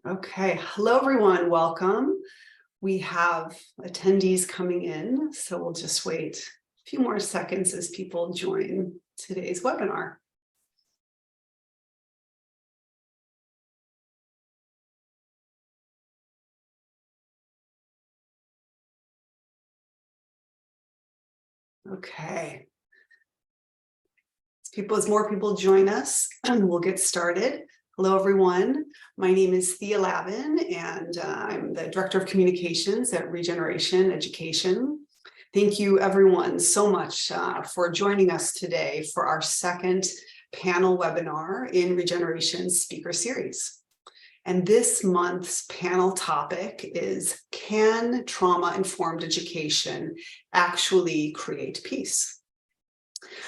Okay, hello everyone, welcome. We have attendees coming in, so we'll just wait a few more seconds as people join today's webinar. Okay. As more people join us, we'll get started. Hello, everyone. My name is Thea Lavin, and I'm the Director of Communications at reGeneration Education. Thank you, everyone, so much for joining us today for our second panel webinar in reGeneration's speaker series. And this month's panel topic is, can trauma-informed education actually create peace?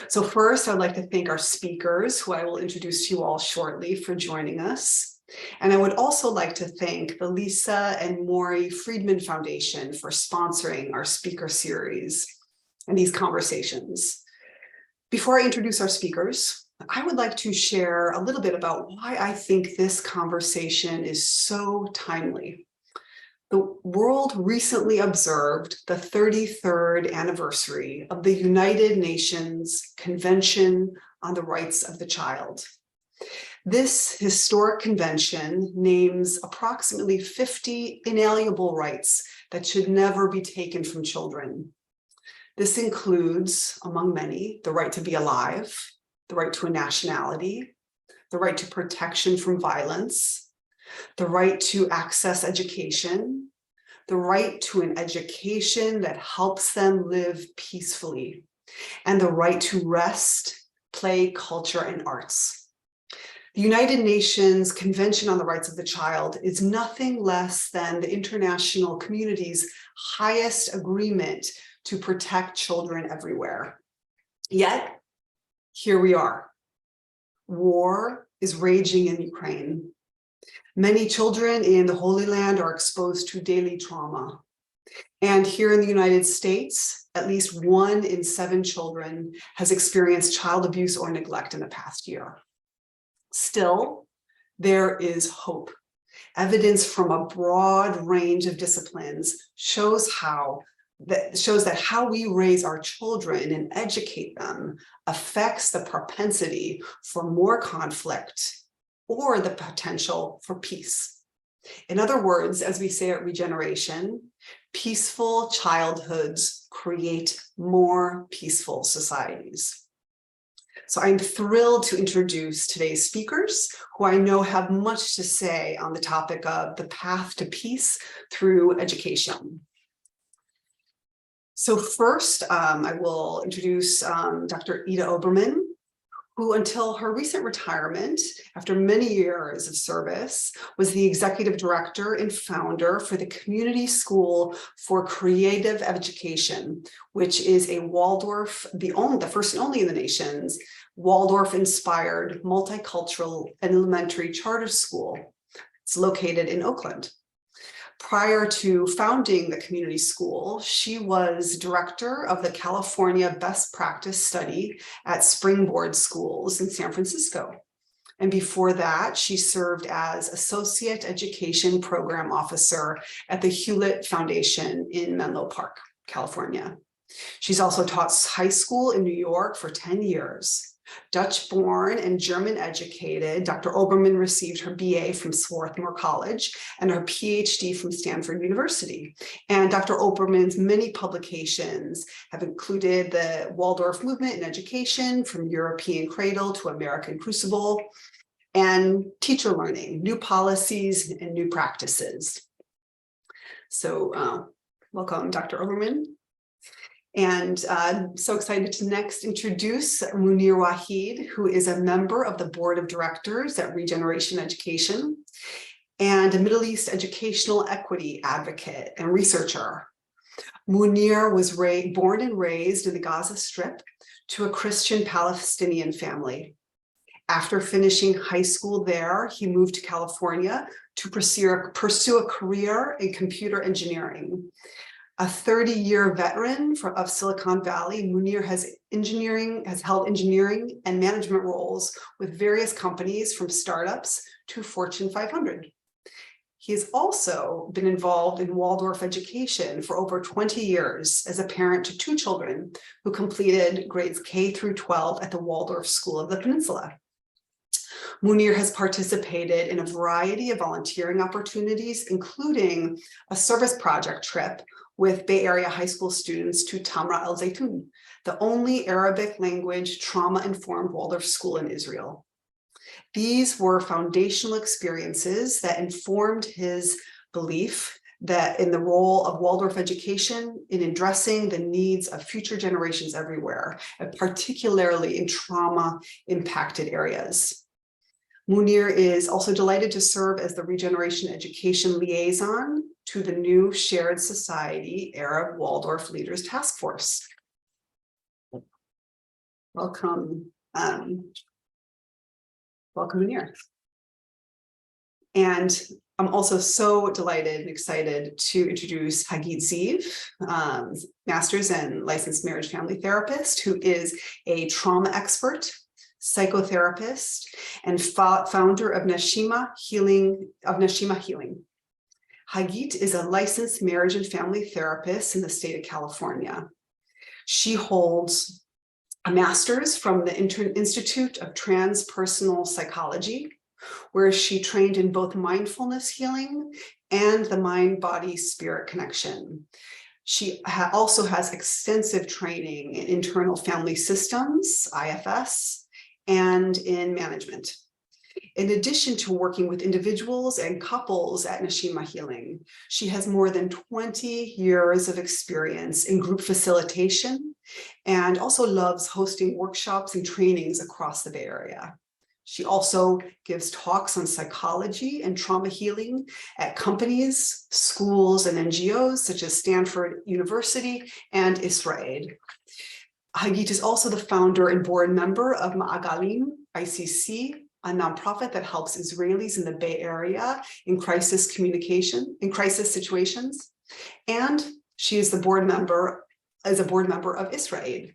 So first, I'd like to thank our speakers, who I will introduce to you all shortly, for joining us. And I would also like to thank the Lisa and Maury Friedman Foundation for sponsoring our speaker series and these conversations. Before I introduce our speakers, I would like to share a little bit about why I think this conversation is so timely. The world recently observed the 33rd anniversary of the United Nations Convention on the Rights of the Child. This historic convention names approximately 50 inalienable rights that should never be taken from children. This includes, among many, the right to be alive, the right to a nationality, the right to protection from violence, the right to access education, the right to an education that helps them live peacefully, and the right to rest, play, culture, and arts. The United Nations Convention on the Rights of the Child is nothing less than the international community's highest agreement to protect children everywhere. Yet, here we are. War is raging in Ukraine. Many children in the Holy Land are exposed to daily trauma. And here in the United States, at least 1 in 7 children has experienced child abuse or neglect in the past year. Still, there is hope. Evidence from a broad range of disciplines shows that how we raise our children and educate them affects the propensity for more conflict or the potential for peace. In other words, as we say at reGeneration, peaceful childhoods create more peaceful societies. So I'm thrilled to introduce today's speakers, who I know have much to say on the topic of the path to peace through education. So first, I will introduce Dr. Ida Oberman, who until her recent retirement, after many years of service, was the executive director and founder for the Community School for Creative Education, which is a Waldorf, the first and only in the nation's Waldorf-inspired multicultural elementary charter school. It's located in Oakland. Prior to founding the community school, she was director of the California Best Practice Study at Springboard Schools in San Francisco. And before that, she served as Associate Education Program Officer at the Hewlett Foundation in Menlo Park, California. She's also taught high school in New York for 10 years. Dutch-born and German-educated, Dr. Oberman received her BA from Swarthmore College and her Ph.D. from Stanford University. And Dr. Oberman's many publications have included the Waldorf movement in education, from European Cradle to American Crucible, and teacher learning, new policies and new practices. So welcome, Dr. Oberman. And I'm so excited to next introduce Muneer Waheed, who is a member of the board of directors at reGeneration Education and a Middle East educational equity advocate and researcher. Muneer was born and raised in the Gaza Strip to a Christian Palestinian family. After finishing high school there, he moved to California to pursue a career in computer engineering. A 30-year veteran of Silicon Valley, Muneer has held engineering and management roles with various companies from startups to Fortune 500. He has also been involved in Waldorf education for over 20 years as a parent to 2 children who completed grades K through 12 at the Waldorf School of the Peninsula. Muneer has participated in a variety of volunteering opportunities, including a service project trip with Bay Area high school students to Tamra El Zaytun, the only Arabic language trauma-informed Waldorf school in Israel. These were foundational experiences that informed his belief that in the role of Waldorf education in addressing the needs of future generations everywhere, and particularly in trauma-impacted areas. Muneer is also delighted to serve as the reGeneration Education Liaison to the new Shared Society Arab Waldorf Leaders Task Force. Welcome. Welcome, Muneer. And I'm also so delighted and excited to introduce Hageed Ziv, master's and licensed marriage family therapist, who is a trauma expert, psychotherapist, and founder of Neshima Healing. Hageed is a licensed marriage and family therapist in the state of California. She holds a master's from the Institute of Transpersonal Psychology, where she trained in both mindfulness healing and the mind-body-spirit connection. She also has extensive training in internal family systems, IFS, and in management. In addition to working with individuals and couples at Neshima Healing, she has more than 20 years of experience in group facilitation and also loves hosting workshops and trainings across the Bay Area. She also gives talks on psychology and trauma healing at companies, schools, and NGOs such as Stanford University and Israel. Hageed is also the founder and board member of Ma'agalim ICC, a nonprofit that helps Israelis in the Bay Area in crisis situations. And she is a board member of Israel.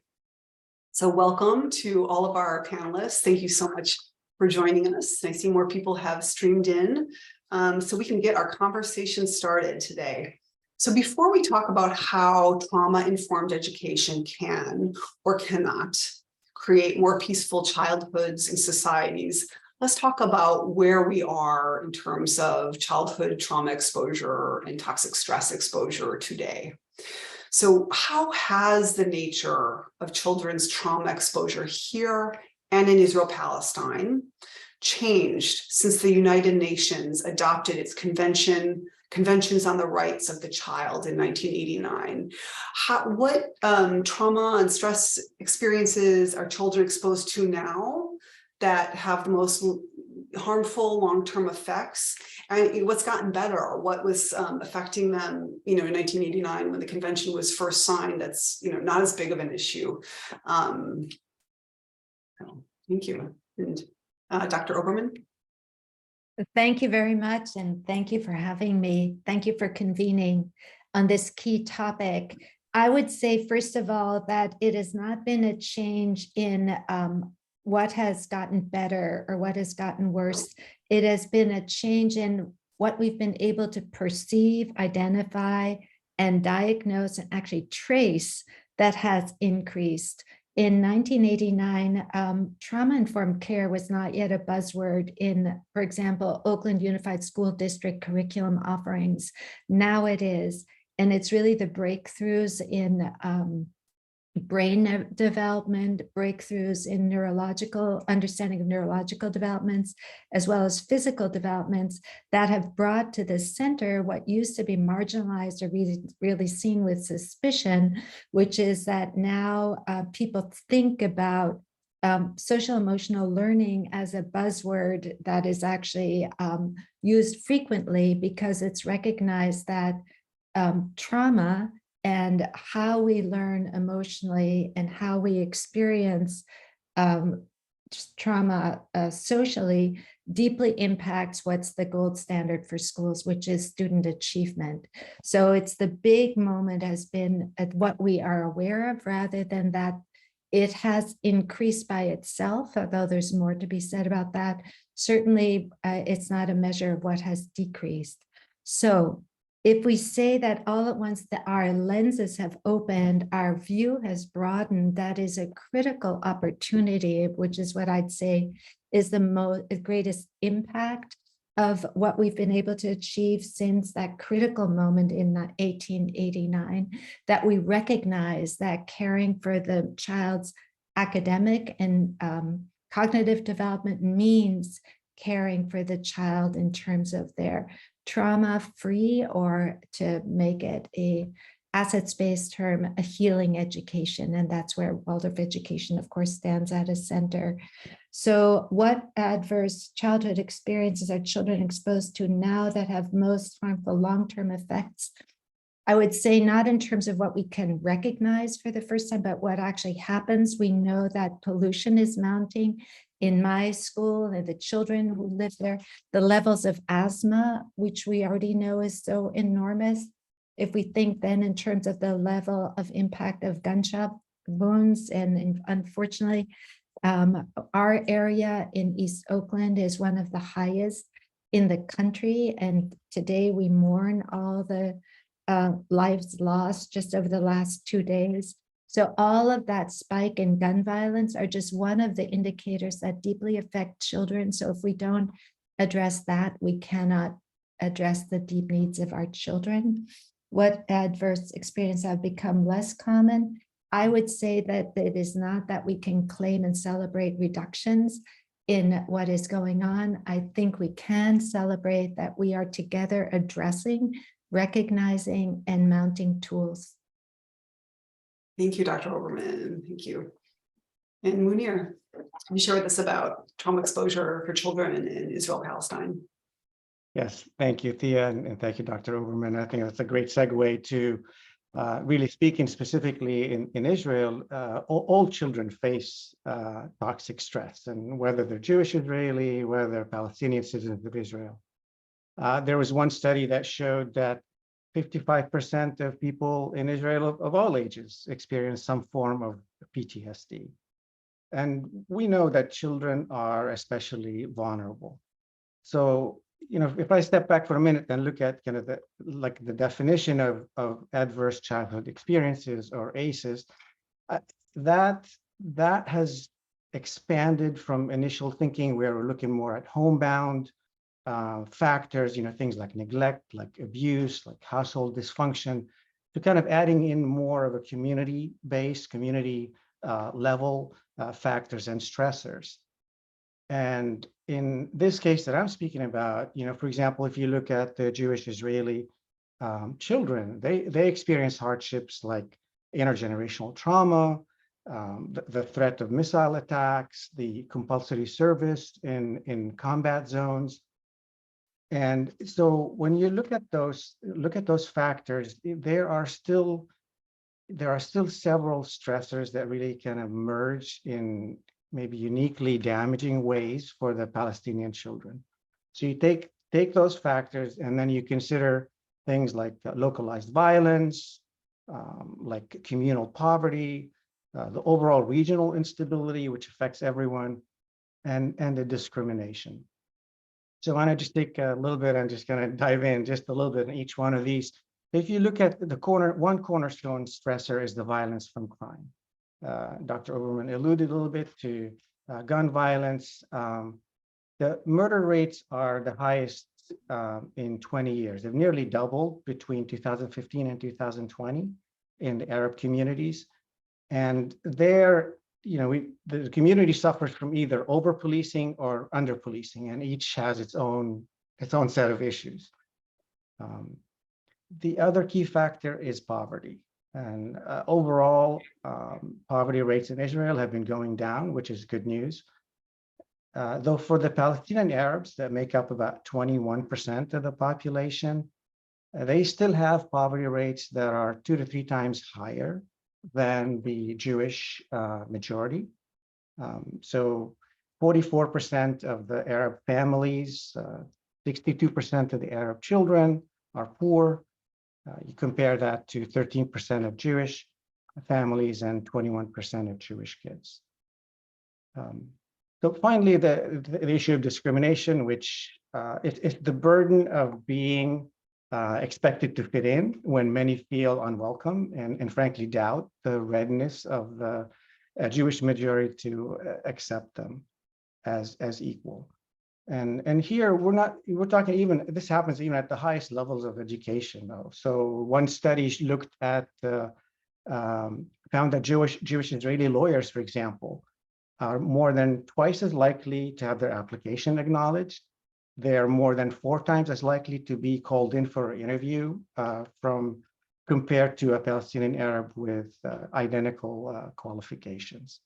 So welcome to all of our panelists. Thank you so much for joining us. I see more people have streamed in, so we can get our conversation started today. So before we talk about how trauma-informed education can or cannot create more peaceful childhoods and societies, let's talk about where we are in terms of childhood trauma exposure and toxic stress exposure today. So how has the nature of children's trauma exposure here and in Israel-Palestine changed since the United Nations adopted its Conventions on the Rights of the Child in 1989. What trauma and stress experiences are children exposed to now that have the most harmful long-term effects, and what's gotten better? What was affecting them, in 1989 when the convention was first signed? That's not as big of an issue. Thank you, and Dr. Oberman. Thank you very much, and thank you for having me. Thank you for convening on this key topic. I would say, first of all, that it has not been a change in what has gotten better or what has gotten worse. It has been a change in what we've been able to perceive, identify, and diagnose and actually trace that has increased. In 1989, trauma-informed care was not yet a buzzword in, for example, Oakland Unified School District curriculum offerings. Now it is, and it's really the breakthroughs in brain development, breakthroughs in neurological understanding of neurological developments, as well as physical developments that have brought to the center what used to be marginalized or really seen with suspicion, which is that now people think about social emotional learning as a buzzword that is actually used frequently because it's recognized that trauma and how we learn emotionally and how we experience trauma socially deeply impacts what's the gold standard for schools, which is student achievement. So it's the big moment has been at what we are aware of rather than that it has increased by itself, although there's more to be said about that. Certainly, it's not a measure of what has decreased. So if we say that all at once that our lenses have opened, our view has broadened, that is a critical opportunity, which is what I'd say is the greatest impact of what we've been able to achieve since that critical moment in 1889, that we recognize that caring for the child's academic and cognitive development means caring for the child in terms of their trauma-free, or to make it a assets-based term, a healing education. And that's where Waldorf education, of course, stands at a center. So what adverse childhood experiences are children exposed to now that have most harmful long-term effects? I would say not in terms of what we can recognize for the first time, but what actually happens. We know that pollution is mounting in my school and the children who live there, the levels of asthma, which we already know is so enormous. If we think then in terms of the level of impact of gunshot wounds, and unfortunately, our area in East Oakland is one of the highest in the country. And today we mourn all the lives lost just over the last 2 days. So all of that spike in gun violence are just one of the indicators that deeply affect children. So if we don't address that, we cannot address the deep needs of our children. What adverse experiences have become less common? I would say that it is not that we can claim and celebrate reductions in what is going on. I think we can celebrate that we are together addressing, recognizing, and mounting tools. Thank you, Dr. Oberman. Thank you. And Muneer, can you share with us about trauma exposure for children in Israel, Palestine? Yes, thank you, Thea, and thank you, Dr. Oberman. I think that's a great segue to really speaking specifically in Israel. All children face toxic stress, and whether they're Jewish Israeli, whether they're Palestinian citizens of Israel. There was one study that showed that 55% of people in Israel of all ages experience some form of PTSD. And we know that children are especially vulnerable. So, if I step back for a minute and look at kind of the definition of adverse childhood experiences, or ACEs, that has expanded from initial thinking where we're looking more at homebound factors, things like neglect, like abuse, like household dysfunction, to kind of adding in more of a community-based, community level factors and stressors. And in this case that I'm speaking about, for example, if you look at the Jewish Israeli children, they experience hardships like intergenerational trauma, the threat of missile attacks, the compulsory service in combat zones. And so when you look at those factors, there are still several stressors that really kind of merge in maybe uniquely damaging ways for the Palestinian children. So you take those factors, and then you consider things like localized violence, like communal poverty, the overall regional instability, which affects everyone, and the discrimination. So I want to just take a little bit and just kind of dive in just a little bit in each one of these. If you look at one cornerstone stressor is the violence from crime. Dr. Oberman alluded a little bit to gun violence. The murder rates are the highest in 20 years. They've nearly doubled between 2015 and 2020 in the Arab communities. And there, the community suffers from either over-policing or under-policing, and each has its own set of issues. The other key factor is poverty. And overall, poverty rates in Israel have been going down, which is good news. Though for the Palestinian Arabs that make up about 21% of the population, they still have poverty rates that are 2 to 3 times higher than the Jewish majority. So 44% of the Arab families, 62% of the Arab children are poor. You compare that to 13% of Jewish families and 21% of Jewish kids. So finally, the issue of discrimination, which it's the burden of being expected to fit in when many feel unwelcome and frankly doubt the readiness of the Jewish majority to accept them as equal. And here we're talking even, this happens even at the highest levels of education though. So one study looked at, found that Jewish Israeli lawyers, for example, are more than twice as likely to have their application acknowledged. They're more than 4 times as likely to be called in for an interview compared to a Palestinian Arab with identical qualifications.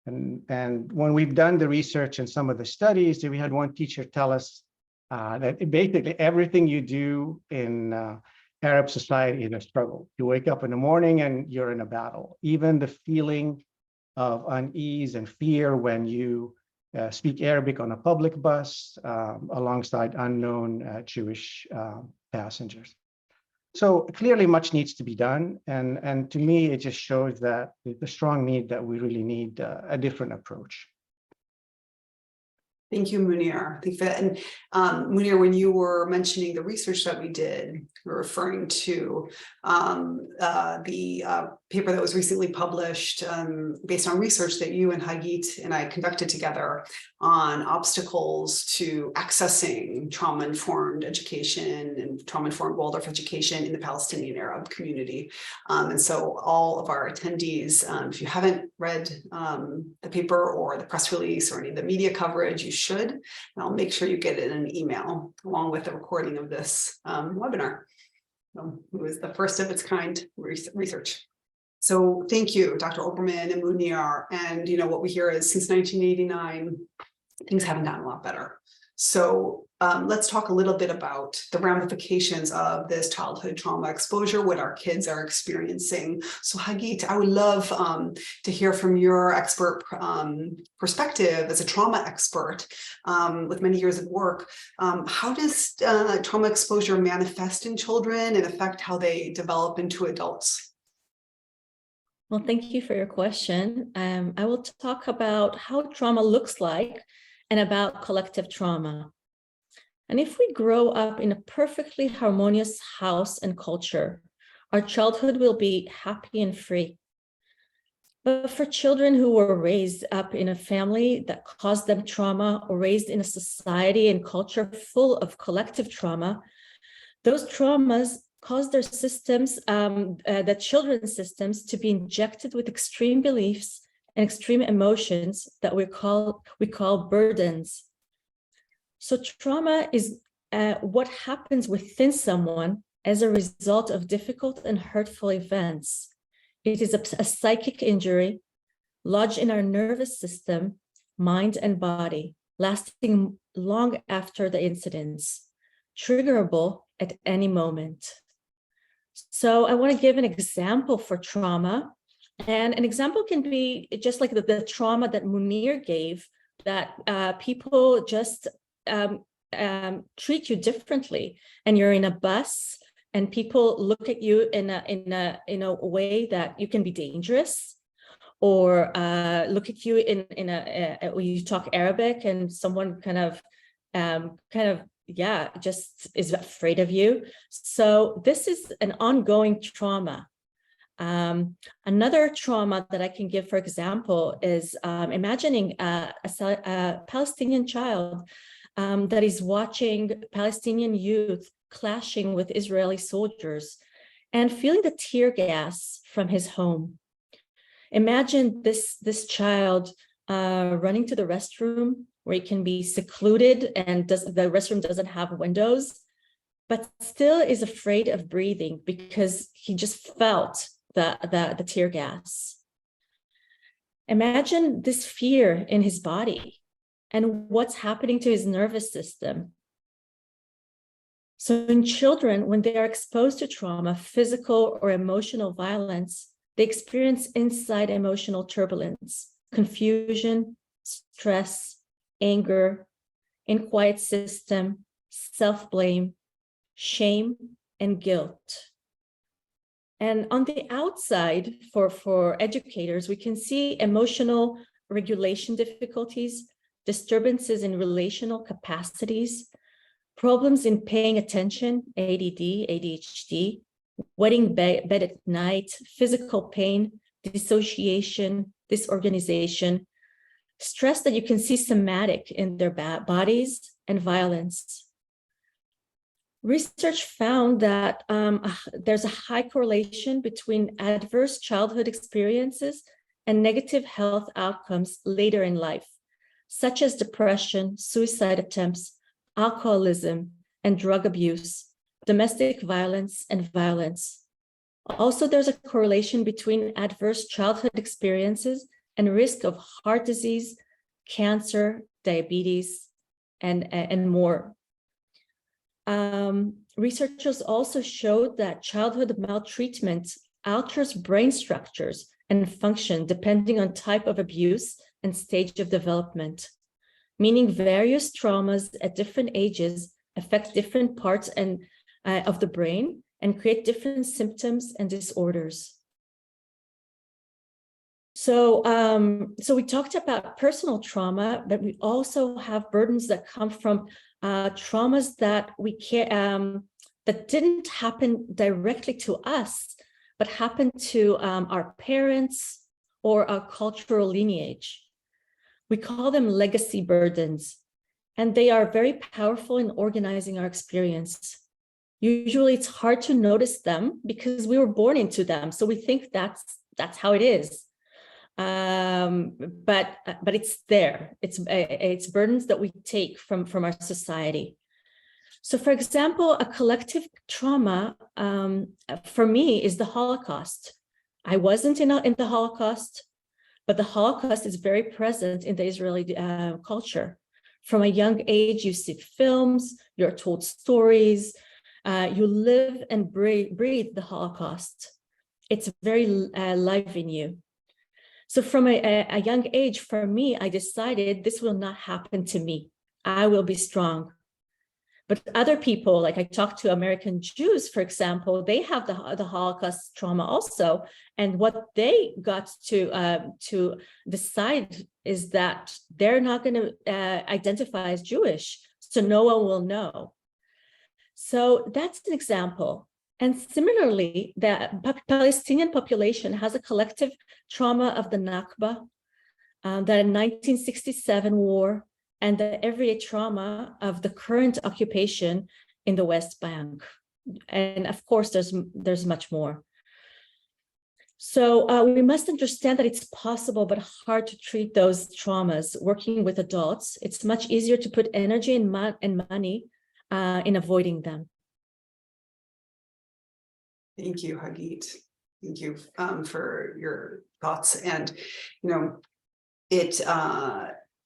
And when we've done the research and some of the studies, we had one teacher tell us that basically everything you do in Arab society is a struggle. You wake up in the morning and you're in a battle. Even the feeling of unease and fear when you speak Arabic on a public bus alongside unknown Jewish passengers. So clearly much needs to be done. And to me, it just shows that the strong need that we really need a different approach. Thank you, Muneer. Thank you for that. And Muneer, when you were mentioning the research that we did, we're referring to the paper that was recently published based on research that you and Hagit and I conducted together on obstacles to accessing trauma-informed education and trauma-informed Waldorf education in the Palestinian Arab community. And so all of our attendees, if you haven't read the paper or the press release or any of the media coverage, you should. And I'll make sure you get it in an email along with the recording of this webinar. It was the first of its kind research. So thank you, Dr. Oberman and Muneer. And you know what we hear is since 1989, things haven't gotten a lot better. So let's talk a little bit about the ramifications of this childhood trauma exposure, what our kids are experiencing. So Hagit, I would love to hear from your expert perspective as a trauma expert with many years of work. How does trauma exposure manifest in children and affect how they develop into adults? Well, thank you for your question. I will talk about how trauma looks like and about collective trauma. And if we grow up in a perfectly harmonious house and culture, our childhood will be happy and free. But for children who were raised up in a family that caused them trauma or raised in a society and culture full of collective trauma, those traumas cause their systems, the children's systems, to be injected with extreme beliefs and extreme emotions that we call burdens. So trauma is what happens within someone as a result of difficult and hurtful events. It is a psychic injury lodged in our nervous system, mind and body, lasting long after the incidents, triggerable at any moment. So I want to give an example for trauma. And an example can be just like the trauma that Muneer gave, that people just treat you differently. And you're in a bus and people look at you in a way that you can be dangerous, or look at you when you talk Arabic and someone just is afraid of you. So this is an ongoing trauma. Another trauma that I can give, for example, is imagining a Palestinian child that is watching Palestinian youth clashing with Israeli soldiers and feeling the tear gas from his home. Imagine this child running to the restroom where he can be secluded and the restroom doesn't have windows, but still is afraid of breathing because he just felt the tear gas. Imagine this fear in his body and what's happening to his nervous system. So in children, when they are exposed to trauma, physical or emotional violence, they experience inside emotional turbulence, confusion, stress, anger, inquiet system, self-blame, shame, and guilt. And on the outside, for educators, we can see emotional regulation difficulties, disturbances in relational capacities, problems in paying attention, ADD, ADHD, wetting bed at night, physical pain, dissociation, disorganization, stress that you can see somatic in their bodies, and violence. Research found that there's a high correlation between adverse childhood experiences and negative health outcomes later in life, such as depression, suicide attempts, alcoholism, and drug abuse, domestic violence, and violence. Also, there's a correlation between adverse childhood experiences and risk of heart disease, cancer, diabetes, and more. Researchers also showed that childhood maltreatment alters brain structures and function depending on type of abuse and stage of development, meaning various traumas at different ages affect different parts of the brain and create different symptoms and disorders. So we talked about personal trauma, but we also have burdens that come from traumas that we can that didn't happen directly to us, but happened to our parents or our cultural lineage. We call them legacy burdens, and they are very powerful in organizing our experience. Usually it's hard to notice them because we were born into them, so we think that's how it is. But it's there. It's burdens that we take from our society. So, for example, a collective trauma for me is the Holocaust. I wasn't in the Holocaust, but the Holocaust is very present in the Israeli culture. From a young age, you see films, you're told stories, you live and breathe the Holocaust. It's very live in you. So from a young age, for me, I decided this will not happen to me. I will be strong. But other people, like I talked to American Jews, for example, they have the Holocaust trauma also. And what they got to decide is that they're not going to identify as Jewish, so no one will know. So that's an example. And similarly, the Palestinian population has a collective trauma of the Nakba, the 1967 war, and the everyday trauma of the current occupation in the West Bank. And of course, there's much more. So we must understand that it's possible but hard to treat those traumas working with adults. It's much easier to put energy and money in avoiding them. Thank you, Hagit. Thank you for your thoughts. And,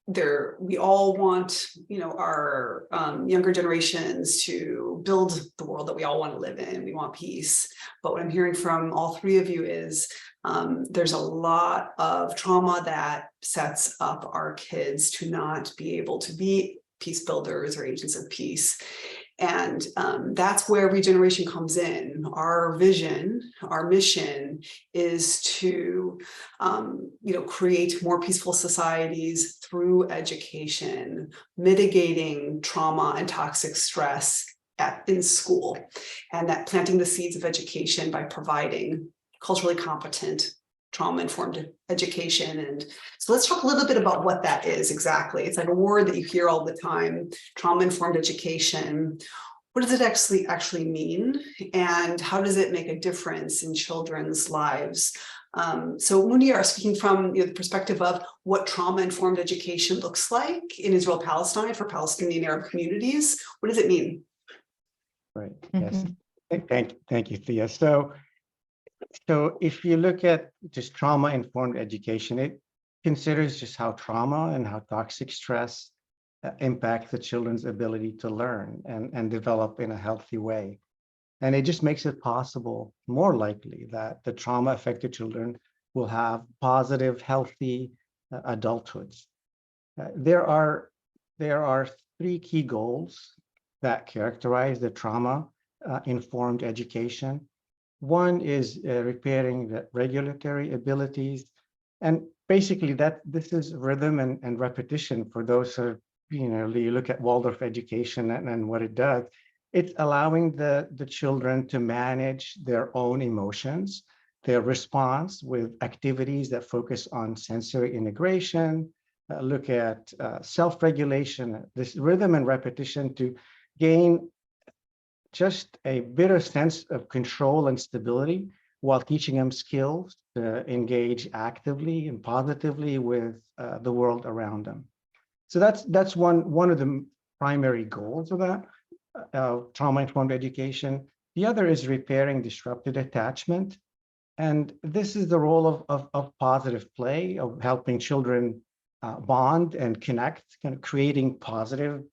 we all want, our younger generations to build the world that we all want to live in. We want peace. But what I'm hearing from all three of you is there's a lot of trauma that sets up our kids to not be able to be peace builders or agents of peace. And that's where regeneration comes in. Our vision, our mission is to, create more peaceful societies through education, mitigating trauma and toxic stress in school, and that planting the seeds of education by providing culturally competent, trauma-informed education. And so let's talk a little bit about what that is exactly. It's like a word that you hear all the time, trauma-informed education. What does it actually mean? And how does it make a difference in children's lives? So Muneer, speaking from the perspective of what trauma-informed education looks like in Israel, Palestine for Palestinian Arab communities, what does it mean? Right, yes. Thank you, Thea. So if you look at just trauma-informed education, it considers just how trauma and how toxic stress impact the children's ability to learn and develop in a healthy way. And it just makes it possible, more likely, that the trauma-affected children will have positive, healthy adulthoods. There are three key goals that characterize the trauma-informed education. One is repairing the regulatory abilities. And basically this is rhythm and repetition for those who are you look at Waldorf education and what it does, it's allowing the children to manage their own emotions, their response with activities that focus on sensory integration, look at self-regulation, this rhythm and repetition to gain just a better sense of control and stability while teaching them skills to engage actively and positively with the world around them. So that's one of the primary goals of that trauma-informed education. The other is repairing disrupted attachment. And this is the role of positive play, of helping children bond and connect, kind of creating positive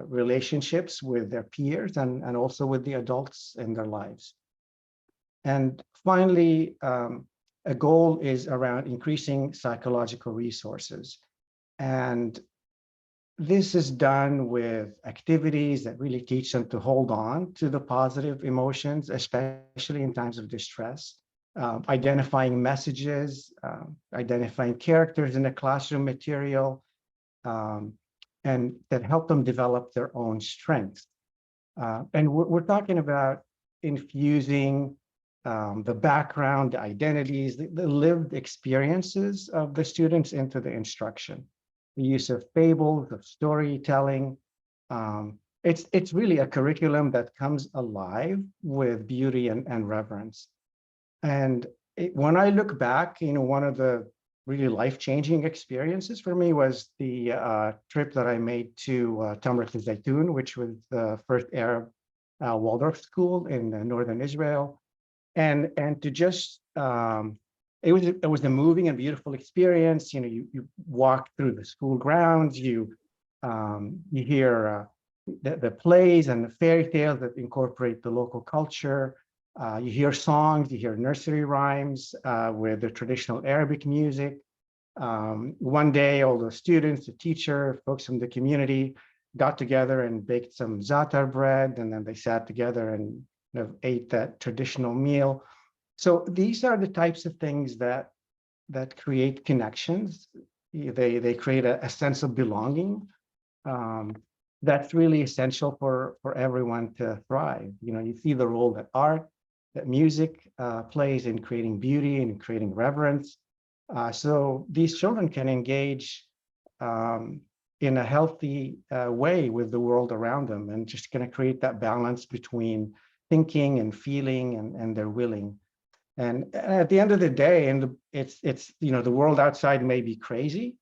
relationships with their peers and also with the adults in their lives. And finally, a goal is around increasing psychological resources. And this is done with activities that really teach them to hold on to the positive emotions, especially in times of distress. Identifying messages, identifying characters in the classroom material, and that help them develop their own strengths. And we're talking about infusing the background, the identities, the lived experiences of the students into the instruction. The use of fables, of storytelling. It's really a curriculum that comes alive with beauty and reverence. And when I look back, one of the really life-changing experiences for me was the trip that I made to Tamrat al-Zaytun, which was the first Arab Waldorf school in northern Israel, and to just it was a moving and beautiful experience. You walk through the school grounds, you hear the plays and the fairy tales that incorporate the local culture. You hear songs, you hear nursery rhymes with the traditional Arabic music. One day, all the students, the teacher, folks from the community got together and baked some za'atar bread, and then they sat together and ate that traditional meal. So these are the types of things that create connections. They create a sense of belonging. That's really essential for everyone to thrive. You see the role that art, that music plays in creating beauty and creating reverence. So these children can engage in a healthy way with the world around them, and just going to create that balance between thinking and feeling and their willing. And at the end of the day, and it's the world outside may be crazy,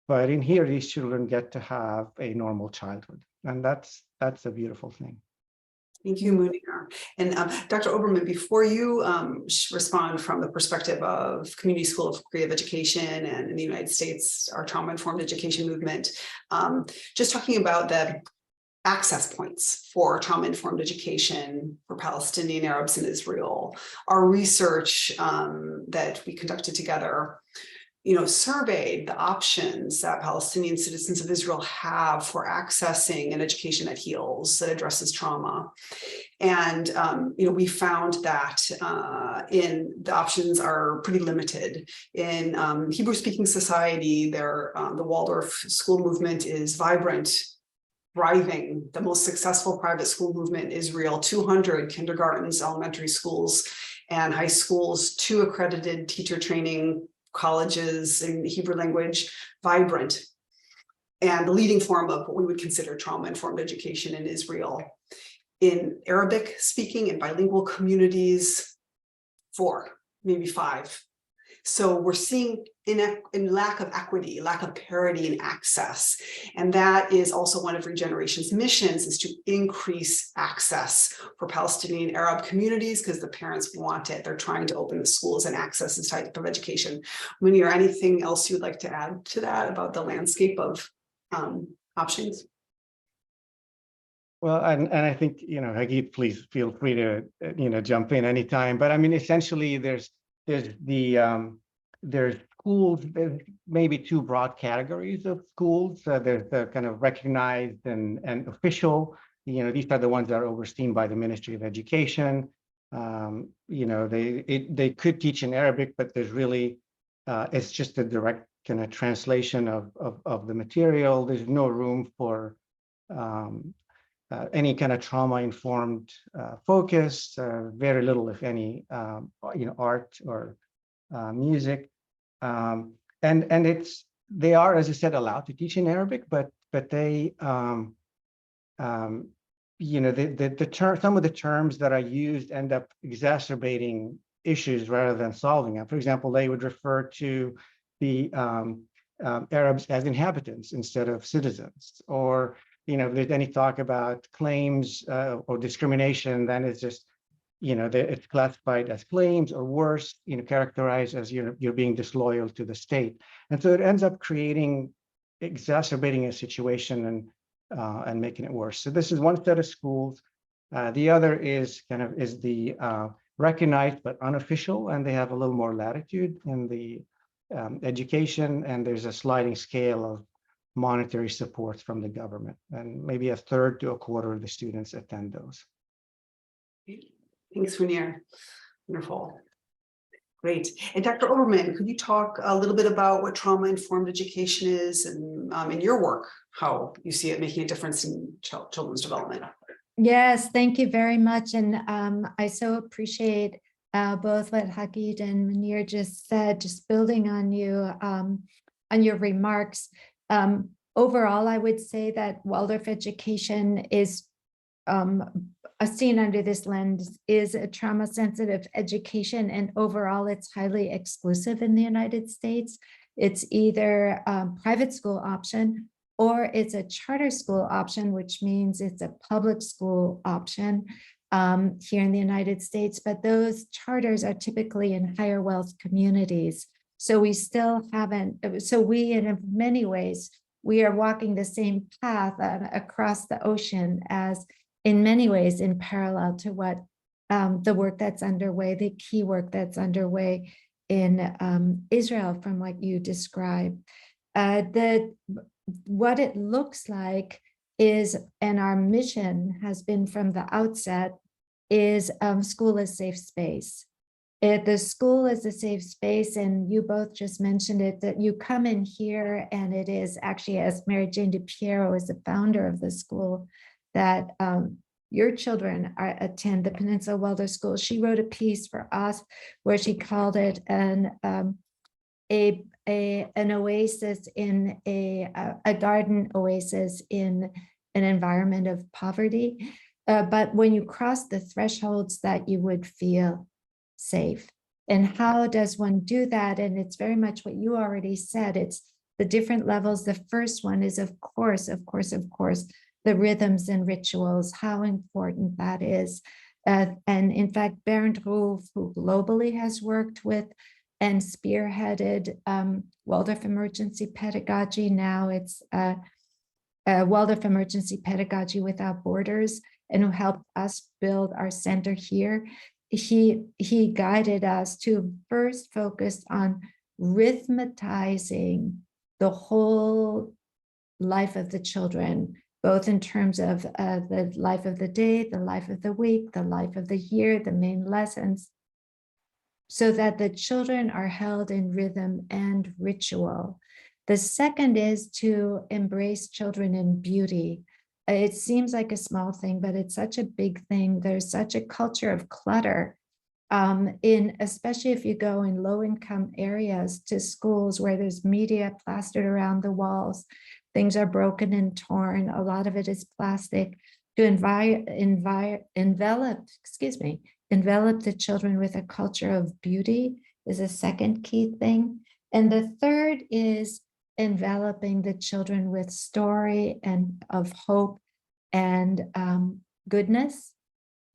but in here, these children get to have a normal childhood, and that's a beautiful thing. Thank you, Muneer. And Dr. Oberman, before you respond from the perspective of Community School of Creative Education and in the United States, our trauma-informed education movement, just talking about the access points for trauma-informed education for Palestinian Arabs in Israel. Our research that we conducted together, surveyed the options that Palestinian citizens of Israel have for accessing an education that heals, that addresses trauma. And, we found that the options are pretty limited. In Hebrew-speaking society, the Waldorf school movement is vibrant, thriving, the most successful private school movement in Israel, 200 kindergartens, elementary schools, and high schools, 2 accredited teacher training colleges in Hebrew language, vibrant, and the leading form of what we would consider trauma-informed education in Israel. In Arabic-speaking and bilingual communities, 4, maybe 5. So we're seeing in lack of equity, lack of parity in access. And that is also one of reGeneration's missions, is to increase access for Palestinian Arab communities, because the parents want it. They're trying to open the schools and access this type of education. Muneer, anything else you'd like to add to that about the landscape of options? Well, and I think, Waheed, please feel free to, jump in anytime. But I mean, essentially, there's schools, there's maybe 2 broad categories of schools. There's the kind of recognized and official. These are the ones that are overseen by the Ministry of Education. They could teach in Arabic, but there's really it's just a direct kind of translation of the material. There's no room for any kind of trauma-informed focus, very little, if any, art or music. And they are, as I said, allowed to teach in Arabic, but they, some of the terms that are used end up exacerbating issues rather than solving them. For example, they would refer to the Arabs as inhabitants instead of citizens, or if there's any talk about claims or discrimination, then it's just it's classified as claims, or worse, characterized as you're being disloyal to the state. And so it ends up exacerbating a situation and making it worse. So this is one set of schools. The other is the recognized but unofficial, and they have a little more latitude in the education, and there's a sliding scale of monetary supports from the government, and maybe a third to a quarter of the students attend those. Thanks, Muneer. Wonderful. Great. And Dr. Oberman, could you talk a little bit about what trauma-informed education is, and in your work, how you see it making a difference in children's development? Yes, thank you very much. And I so appreciate both what Waheed and Muneer just said, just building on your remarks. Overall, I would say that Waldorf education is seen under this lens is a trauma-sensitive education, and overall it's highly exclusive in the United States. It's either a private school option or it's a charter school option, which means it's a public school option here in the United States. But those charters are typically in higher wealth communities. So we still haven't, so we in many ways, we are walking the same path across the ocean as in many ways in parallel to what the work that's underway, the key work that's underway in Israel from what you described. What it looks like is, and our mission has been from the outset, is school is safe space. The school is a safe space, and you both just mentioned it, that you come in here and it is actually, as Mary Jane DiPiero is the founder of the school, that your children attend the Peninsula Waldorf School. She wrote a piece for us where she called it an oasis in a garden oasis in an environment of poverty. But when you cross the thresholds that you would feel safe. And how does one do that? And it's very much what you already said. It's the different levels. The first one is, of course, the rhythms and rituals, how important that is. And in fact, Bernd Ruf, who globally has worked with and spearheaded Waldorf Emergency Pedagogy, now it's Waldorf Emergency Pedagogy Without Borders, and who helped us build our center here. He guided us to first focus on rhythmatizing the whole life of the children, both in terms of the life of the day, the life of the week, the life of the year, the main lessons, so that the children are held in rhythm and ritual. The second is to embrace children in beauty. It seems like a small thing, but it's such a big thing. There's such a culture of clutter, especially if you go in low-income areas to schools where there's media plastered around the walls. Things are broken and torn. A lot of it is plastic. To envelop the children with a culture of beauty is a second key thing. And the third is enveloping the children with story and of hope and goodness.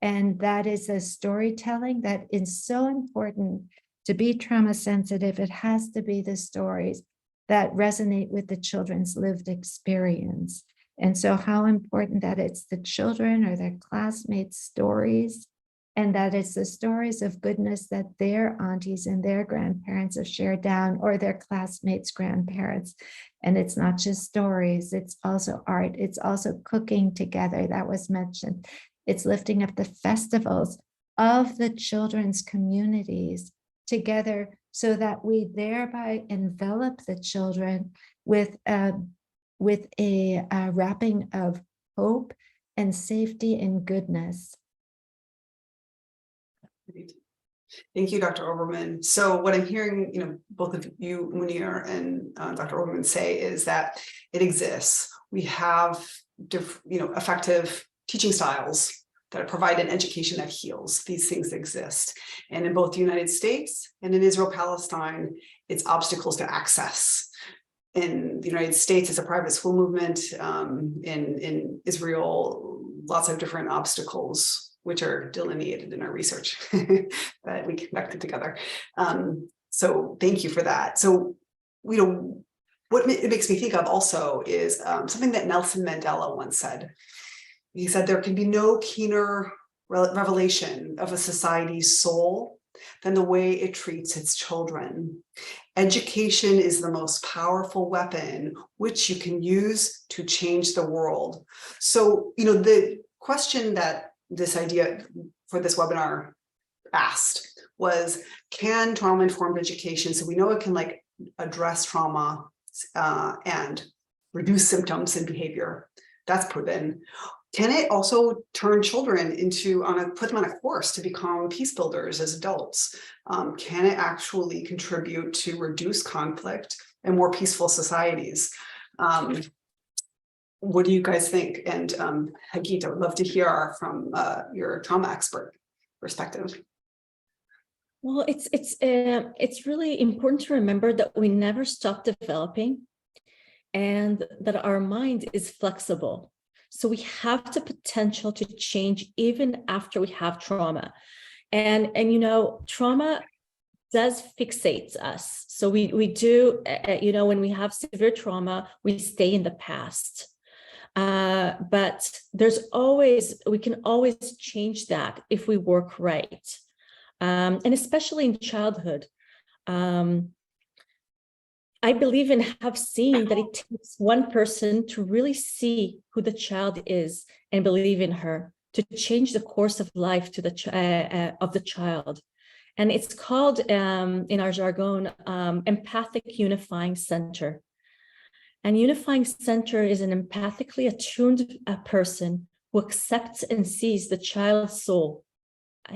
And that is a storytelling that is so important. To be trauma sensitive, it has to be the stories that resonate with the children's lived experience. And so how important that it's the children or their classmates' stories, and that it's the stories of goodness that their aunties and their grandparents have shared down, or their classmates' grandparents. And it's not just stories, it's also art, it's also cooking together, that was mentioned. It's lifting up the festivals of the children's communities together so that we thereby envelop the children with a wrapping of hope and safety and goodness. Great. Thank you, Dr. Oberman. So what I'm hearing, both of you, Muneer and Dr. Oberman, say is that it exists. We have, effective teaching styles that provide an education that heals. These things exist. And in both the United States and in Israel, Palestine, it's obstacles to access. In the United States, it's a private school movement. In Israel, lots of different obstacles which are delineated in our research that we conducted together. So thank you for that. So, what it makes me think of also is something that Nelson Mandela once said. He said, there can be no keener revelation of a society's soul than the way it treats its children. Education is the most powerful weapon which you can use to change the world. So, the question that this idea for this webinar asked was, can trauma-informed education, so we know it can address trauma and reduce symptoms and behavior, that's proven. Can it also turn children put them on a course to become peace builders as adults? Can it actually contribute to reduce conflict and more peaceful societies? What do you guys think? And Hagit, I would love to hear from your trauma expert perspective. Well, it's really important to remember that we never stop developing and that our mind is flexible. So we have the potential to change even after we have trauma. And trauma does fixate us. So we do, when we have severe trauma, we stay in the past. But we can always change that if we work right. And especially in childhood. I believe and have seen that it takes one person to really see who the child is and believe in her, to change the course of life of the child. And it's called, in our jargon, empathic unifying center. And unifying center is an empathically attuned person who accepts and sees the child's soul,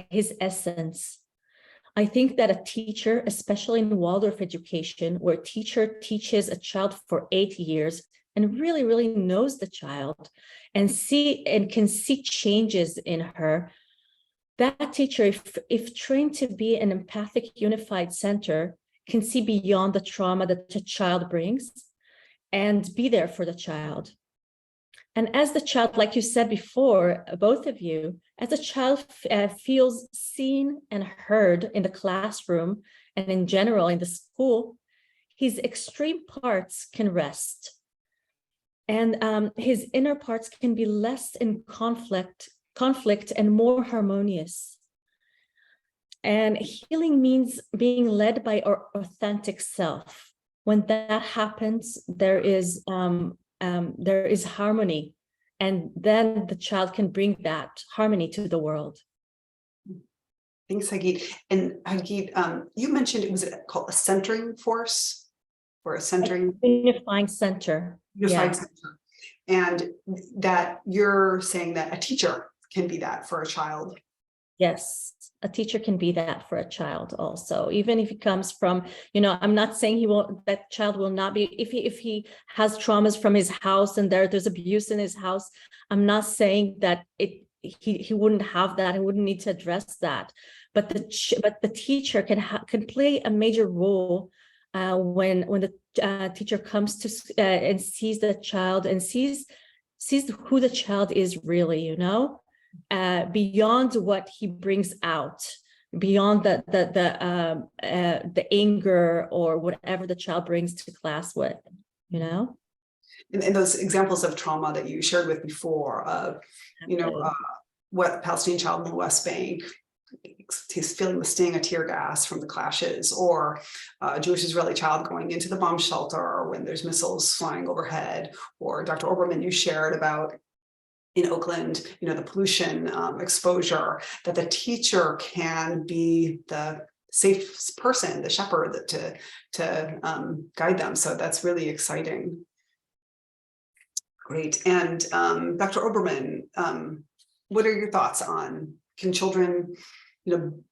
his essence. I think that a teacher, especially in Waldorf education, where a teacher teaches a child for 8 years and really, really knows the child and can see changes in her, that teacher, if trained to be an empathic unified center, can see beyond the trauma that the child brings and be there for the child. And as the child, like you said before, both of you, as the child feels seen and heard in the classroom and in general in the school, his extreme parts can rest. And his inner parts can be less in conflict and more harmonious. And healing means being led by our authentic self. When that happens, there is harmony, and then the child can bring that harmony to the world. Thanks, Hagit. And Hagit, you mentioned it was called a centering force or a centering unifying center. Unified center, and that you're saying that a teacher can be that for a child. Yes, a teacher can be that for a child also, even if it comes from, I'm not saying that child will not be, if he has traumas from his house and there's abuse in his house, I'm not saying that he wouldn't have that, he wouldn't need to address that. But the teacher can play a major role when the teacher comes to and sees the child and sees who the child is really, beyond what he brings out, beyond the anger or whatever the child brings to class with, And those examples of trauma that you shared with before, what Palestinian child in the West Bank, he's feeling the sting of tear gas from the clashes, or a Jewish Israeli child going into the bomb shelter when there's missiles flying overhead, or Dr. Oberman, you shared about in Oakland, the pollution exposure, that the teacher can be the safe person, the shepherd to guide them. So that's really exciting. Great. And Dr. Oberman, what are your thoughts on, can children,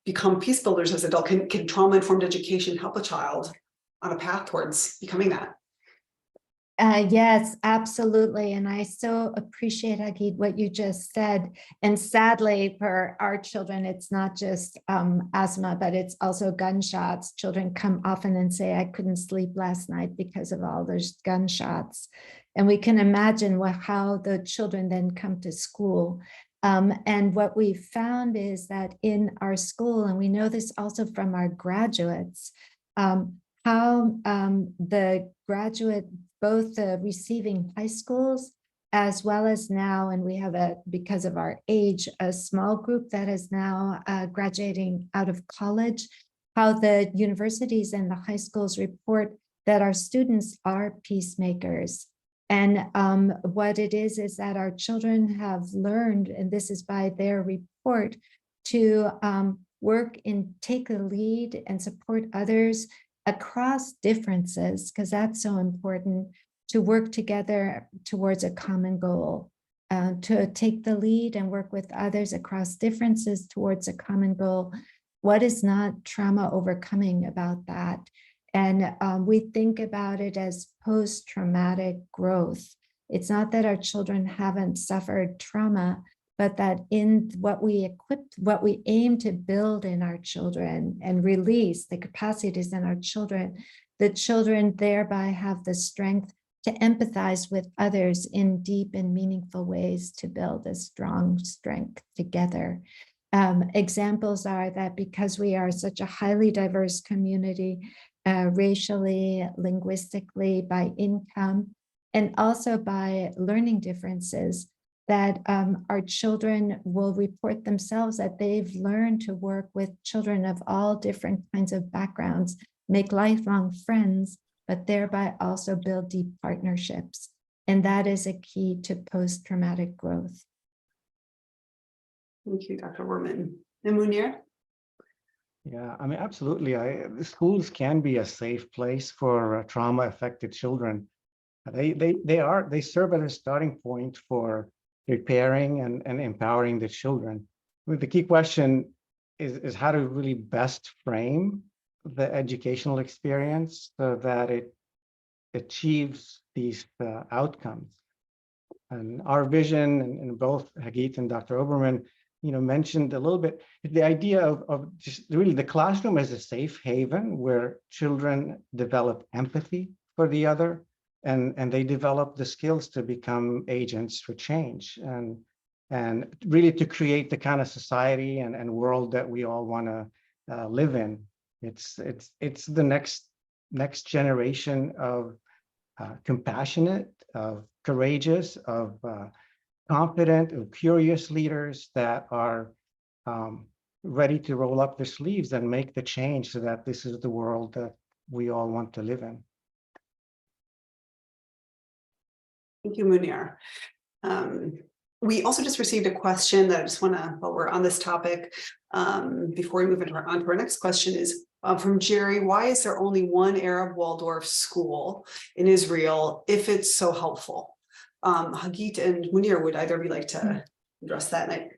become peace builders as adults? Can trauma-informed education help a child on a path towards becoming that? Yes, absolutely. And I so appreciate, Waheed, what you just said. And sadly, for our children, it's not just asthma, but it's also gunshots. Children come often and say, I couldn't sleep last night because of all those gunshots. And we can imagine how the children then come to school. And what we found is that in our school, and we know this also from our graduates, how the graduate, both the receiving high schools as well as now, and we have because of our age, a small group that is now graduating out of college, how the universities and the high schools report that our students are peacemakers. And what it is that our children have learned, and this is by their report, to work and take the lead and support others across differences, because that's so important, to work together towards a common goal, to take the lead and work with others across differences towards a common goal. What is not trauma overcoming about that? And we think about it as post-traumatic growth. It's not that our children haven't suffered trauma, but that in what we aim to build in our children and release the capacities in our children, the children thereby have the strength to empathize with others in deep and meaningful ways to build a strong strength together. Examples are that because we are such a highly diverse community, racially, linguistically, by income, and also by learning differences, that our children will report themselves that they've learned to work with children of all different kinds of backgrounds, make lifelong friends, but thereby also build deep partnerships. And that is a key to post-traumatic growth. Thank you, Dr. Oberman. And Muneer? Yeah, I mean, absolutely. The schools can be a safe place for trauma-affected children. They serve as a starting point for preparing and empowering the children. I mean, the key question is how to really best frame the educational experience so that it achieves these outcomes. And our vision, and both Waheed and Dr. Oberman, mentioned a little bit, the idea of just really the classroom as a safe haven where children develop empathy for the other, and they develop the skills to become agents for change, and really to create the kind of society and world that we all want to live in. It's the next generation of compassionate, of courageous, of confident, of curious leaders that are ready to roll up their sleeves and make the change so that this is the world that we all want to live in. Thank you, Muneer. We also just received a question that I just want to, while we're on this topic, before we move on to our next question, is from Jerry. Why is there only one Arab Waldorf school in Israel if it's so helpful? Waheed and Muneer, would either of you like to address that?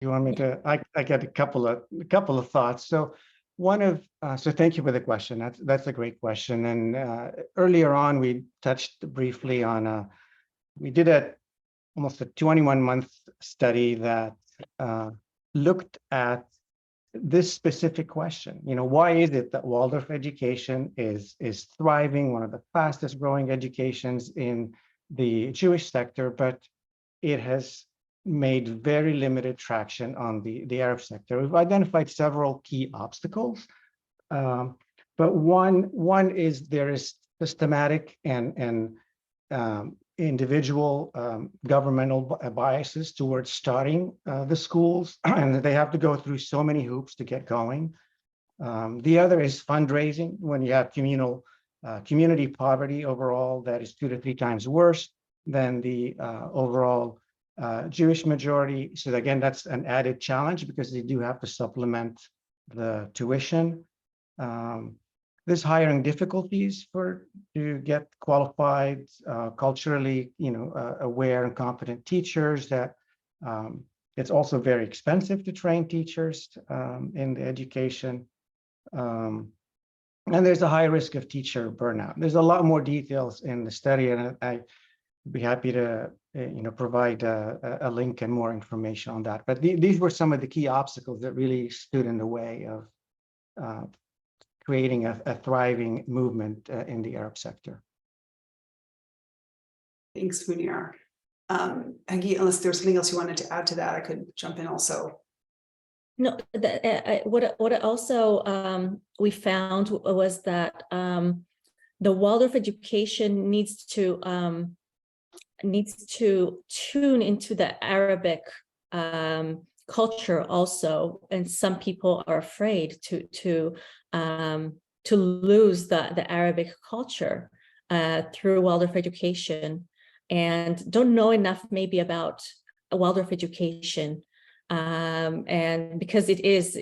You want me to? I get a couple of thoughts. So so thank you for the question. That's a great question. And earlier on, we touched briefly on we did almost a 21-month study that looked at this specific question. Why is it that Waldorf education is thriving, one of the fastest growing educations in the Jewish sector, but it has made very limited traction on the Arab sector? We've identified several key obstacles, but one is there is systematic and individual governmental biases towards starting the schools, and they have to go through so many hoops to get going. The other is fundraising. When you have community poverty overall, that is 2 to 3 times worse. than the overall Jewish majority. So again, that's an added challenge because they do have to supplement the tuition. There's hiring difficulties to get qualified, culturally, aware and competent teachers. That it's also very expensive to train teachers in the education. And there's a high risk of teacher burnout. There's a lot more details in the study, and I'd be happy to provide a link and more information on that. But these were some of the key obstacles that really stood in the way of creating a thriving movement in the Arab sector. Thanks, Muneer. Hagi, unless there's something else you wanted to add to that, I could jump in also. No, what also we found was that the Waldorf education needs to tune into the Arabic culture also, and some people are afraid to lose the Arabic culture through Waldorf education, and don't know enough maybe about Waldorf education. And because it is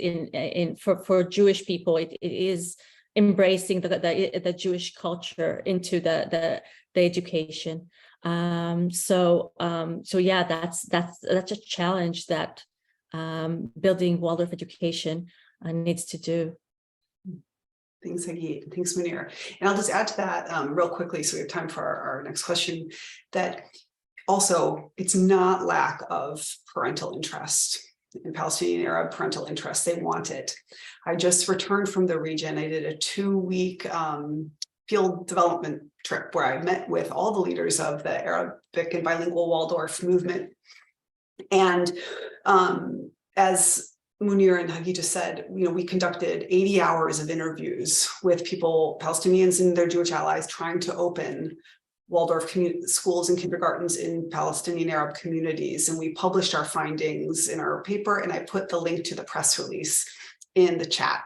for Jewish people, it is embracing the Jewish culture into the education. So yeah, that's a challenge that building Waldorf education needs to do. Thanks, Hagi. Thanks, Muneer. And I'll just add to that real quickly, so we have time for our next question, that also it's not lack of parental interest in Palestinian Arab parental interest. They want it. I just returned from the region. I did a 2-week field development trip where I met with all the leaders of the Arabic and bilingual Waldorf movement. And as Muneer and Hagi just said, we conducted 80 hours of interviews with people, Palestinians and their Jewish allies, trying to open Waldorf schools and kindergartens in Palestinian Arab communities. And we published our findings in our paper, and I put the link to the press release in the chat.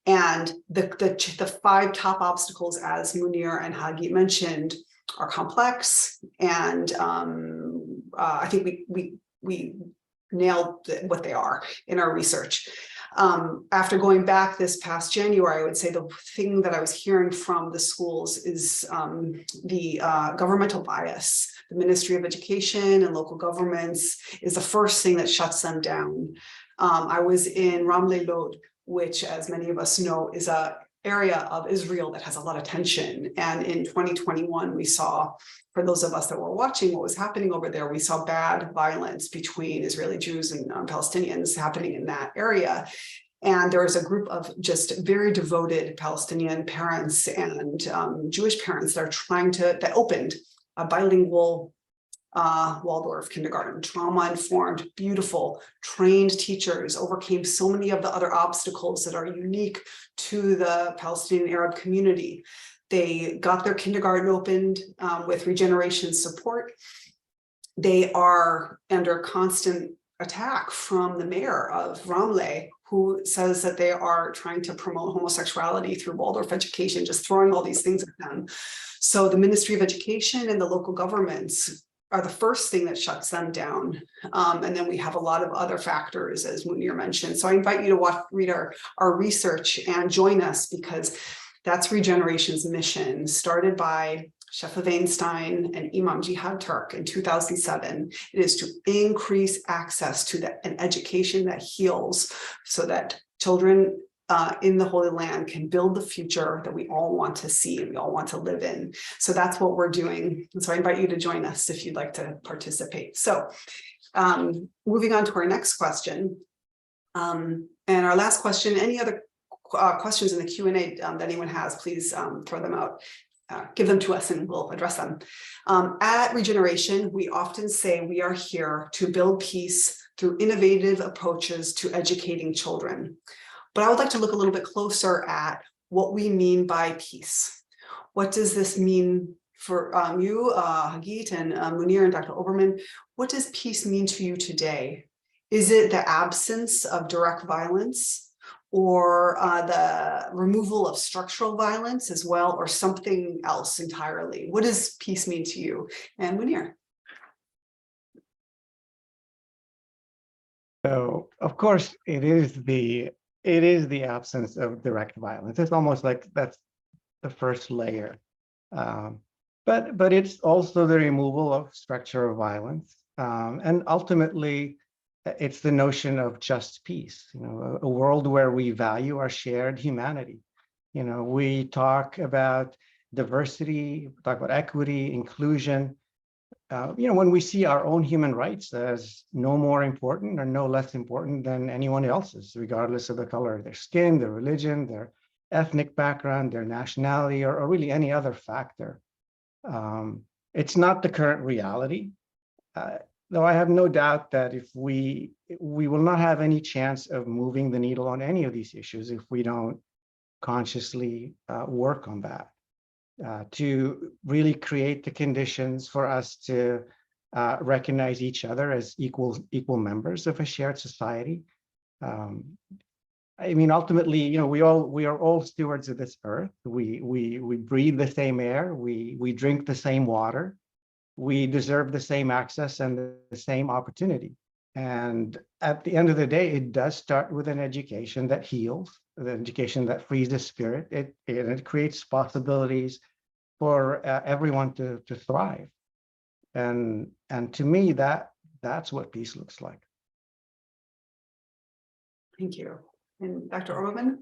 And the 5 top obstacles, as Muneer and Hagi mentioned, are complex. And I think we nailed what they are in our research. After going back this past January, I would say the thing that I was hearing from the schools is the governmental bias. The Ministry of Education and local governments is the first thing that shuts them down. I was in Ramle Lod, which, as many of us know, is an area of Israel that has a lot of tension. And in 2021, we saw, for those of us that were watching what was happening over there, we saw bad violence between Israeli Jews and Palestinians happening in that area. And there was a group of just very devoted Palestinian parents and Jewish parents that opened a bilingual Waldorf kindergarten, trauma-informed, beautiful, trained teachers, overcame so many of the other obstacles that are unique to the Palestinian Arab community. They got their kindergarten opened with reGeneration support. They are under constant attack from the mayor of Ramle, who says that they are trying to promote homosexuality through Waldorf education, just throwing all these things at them. So the Ministry of Education and the local governments are the first thing that shuts them down. And then we have a lot of other factors, as Muneer mentioned. So I invite you to read our research and join us, because that's reGeneration's mission, started by Shefa Weinstein and Imam Jihad Turk in 2007. It is to increase access to an education that heals, so that children in the Holy Land can build the future that we all want to see and we all want to live in. So that's what we're doing. And so I invite you to join us if you'd like to participate. So moving on to our next question. And our last question, any other questions in the Q&A that anyone has, please throw them out. Give them to us and we'll address them. At reGeneration, we often say we are here to build peace through innovative approaches to educating children. But I would like to look a little bit closer at what we mean by peace. What does this mean for you, Hagit and Muneer and Dr. Oberman? What does peace mean to you today? Is it the absence of direct violence? or the removal of structural violence as well, or something else entirely? What does peace mean to you? And Muneer. So, of course, it is the absence of direct violence. It's almost like that's the first layer. But it's also the removal of structural violence. And ultimately, it's the notion of just peace, a world where we value our shared humanity. We talk about diversity, we talk about equity, inclusion. When we see our own human rights as no more important or no less important than anyone else's, regardless of the color of their skin, their religion, their ethnic background, their nationality, or really any other factor. It's not the current reality, though I have no doubt that if we will not have any chance of moving the needle on any of these issues if we don't consciously work on that. To really create the conditions for us to recognize each other as equal members of a shared society. I mean, ultimately, we are all stewards of this earth. We breathe the same air. We drink the same water. We deserve the same access and the same opportunity. And at the end of the day, it does start with an education that heals, an education that frees the spirit. It creates possibilities for everyone to thrive. And to me, that's what peace looks like. Thank you. And Dr. Oberman?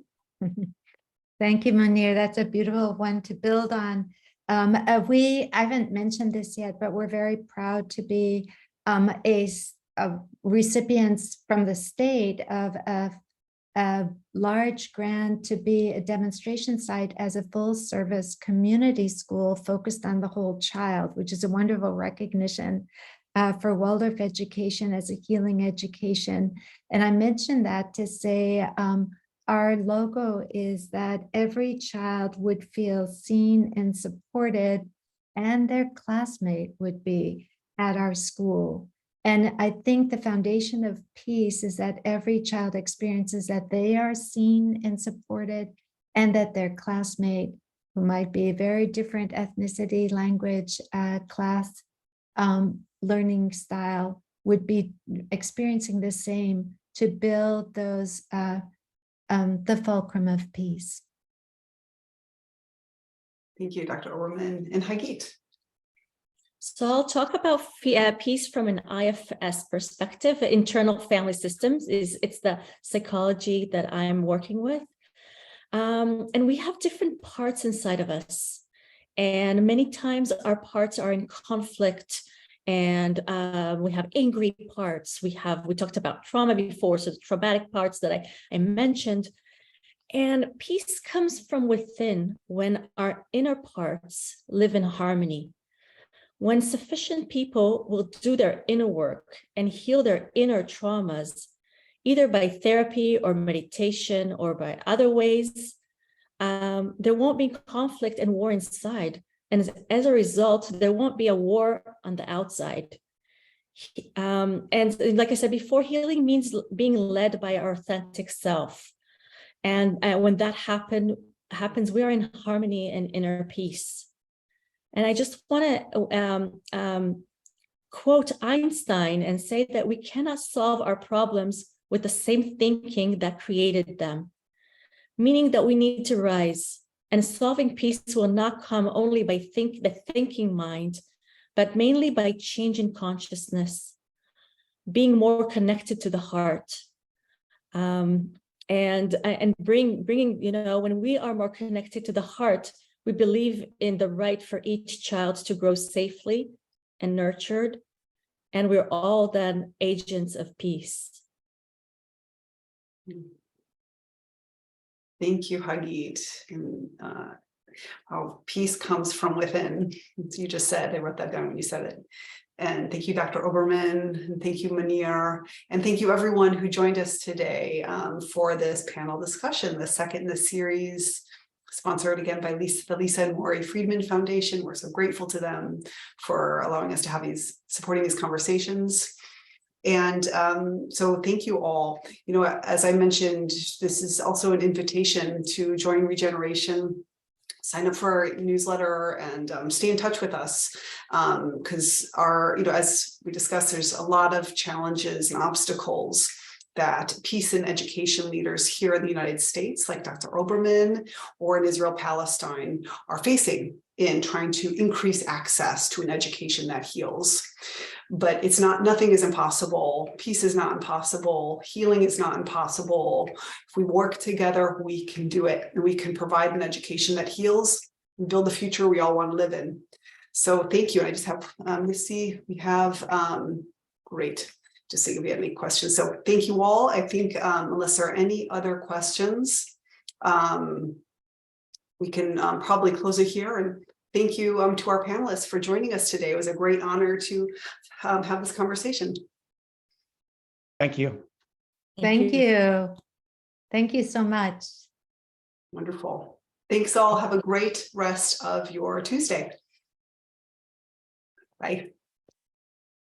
Thank you, Muneer. That's a beautiful one to build on. I haven't mentioned this yet, but we're very proud to be recipients from the state of a large grant to be a demonstration site as a full-service community school focused on the whole child, which is a wonderful recognition for Waldorf education as a healing education. And I mentioned that to say our logo is that every child would feel seen and supported, and their classmate would be at our school. And I think the foundation of peace is that every child experiences that they are seen and supported, and that their classmate, who might be a very different ethnicity, language, class, learning style, would be experiencing the same to build those, the fulcrum of peace. Thank you, Dr. Oberman. And Hagit. So I'll talk about peace from an IFS perspective. Internal family systems it's the psychology that I'm working with. And we have different parts inside of us. And many times our parts are in conflict, and we have angry parts. We talked about trauma before, so the traumatic parts that I mentioned. And peace comes from within when our inner parts live in harmony. When sufficient people will do their inner work and heal their inner traumas, either by therapy or meditation or by other ways, there won't be conflict and war inside. And as a result, there won't be a war on the outside. And like I said before, healing means being led by our authentic self. And when that happens, we are in harmony and inner peace. And I just want to quote Einstein and say that we cannot solve our problems with the same thinking that created them, meaning that we need to rise. And solving peace will not come only by the thinking mind, but mainly by changing consciousness, being more connected to the heart, and bringing, when we are more connected to the heart, we believe in the right for each child to grow safely and nurtured, and we're all then agents of peace. Thank you, Hagit. And how peace comes from within. As you just said, I wrote that down when you said it. And thank you, Dr. Oberman, and thank you, Muneer, and thank you everyone who joined us today for this panel discussion, the second in the series, sponsored again by the Lisa and Maury Friedman Foundation. We're so grateful to them for allowing us to have supporting these conversations. And so thank you all. You know, as I mentioned, this is also an invitation to join reGeneration. Sign up for our newsletter and stay in touch with us, because as we discussed, there's a lot of challenges and obstacles that peace and education leaders here in the United States, like Dr. Oberman, or in Israel, Palestine, are facing in trying to increase access to an education that heals. But nothing is impossible. Peace is not impossible. Healing is not impossible. If we work together, we can do it. And we can provide an education that heals and build the future we all want to live in. So thank you. I just have, let's see, we have, great. Just think if we have any questions. So thank you all. I think unless there are any other questions, we can probably close it here. And thank you to our panelists for joining us today. It was a great honor to have this conversation. Thank you. Thank you. Thank you so much. Wonderful. Thanks all. Have a great rest of your Tuesday. Bye.